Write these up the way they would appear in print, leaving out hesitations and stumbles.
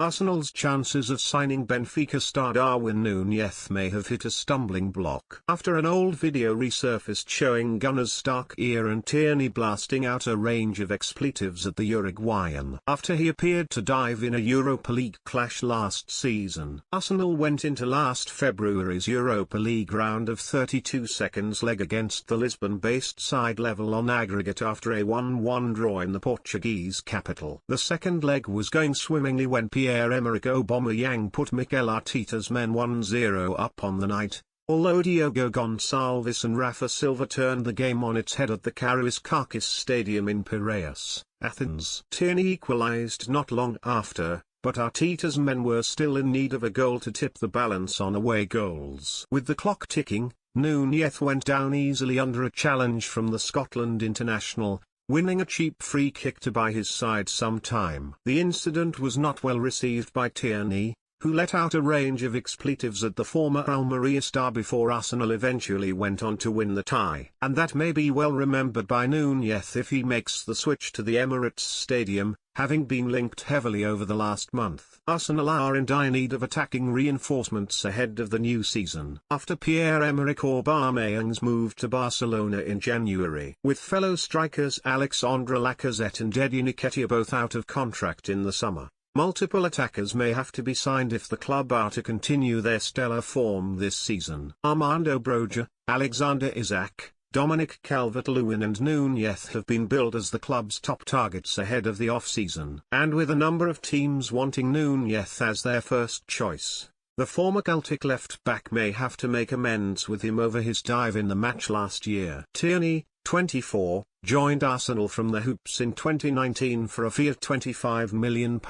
Arsenal's chances of signing Benfica star Darwin Nunez may have hit a stumbling block after an old video resurfaced showing Gunners star Kieran Tierney blasting out a range of expletives at the Uruguayan after he appeared to dive in a Europa League clash last season. Arsenal went into last February's Europa League round of 32 seconds leg against the Lisbon-based side level on aggregate after a 1-1 draw in the Portuguese capital. The second leg was going swimmingly when Pierre-Emerick Aubameyang put Mikel Arteta's men 1-0 up on the night, although Diogo Gonçalves and Rafa Silva turned the game on its head at the Kariskakis Stadium in Piraeus, Athens. Tierney equalised not long after, but Arteta's men were still in need of a goal to tip the balance on away goals. With the clock ticking, Nunez went down easily under a challenge from the Scotland international, winning a cheap free kick to buy his side some time. The incident was not well received by Tierney, who let out a range of expletives at the former Almeria star before Arsenal eventually went on to win the tie. And that may be well remembered by Nunez if he makes the switch to the Emirates Stadium, having been linked heavily over the last month. Arsenal are in dire need of attacking reinforcements ahead of the new season, after Pierre-Emerick Aubameyang's move to Barcelona in January. With fellow strikers Alexandre Lacazette and Eddie Nketiah both out of contract in the summer, multiple attackers may have to be signed if the club are to continue their stellar form this season. Armando Broja, Alexander Isak, Dominic Calvert-Lewin and Nunez have been billed as the club's top targets ahead of the off-season. And with a number of teams wanting Nunez as their first choice, the former Celtic left-back may have to make amends with him over his dive in the match last year. Tierney, 24, joined Arsenal from the Hoops in 2019 for a fee of £25 million,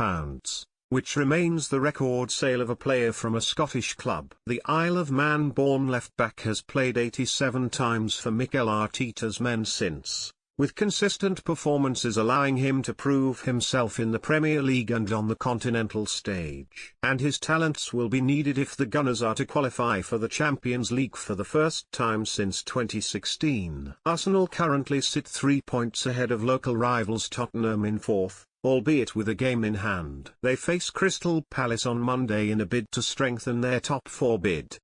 which remains the record sale of a player from a Scottish club. The Isle of Man-born left-back has played 87 times for Mikel Arteta's men since, with consistent performances allowing him to prove himself in the Premier League and on the continental stage. And his talents will be needed if the Gunners are to qualify for the Champions League for the first time since 2016. Arsenal currently sit 3 points ahead of local rivals Tottenham in fourth, albeit with a game in hand. They face Crystal Palace on Monday in a bid to strengthen their top four bid.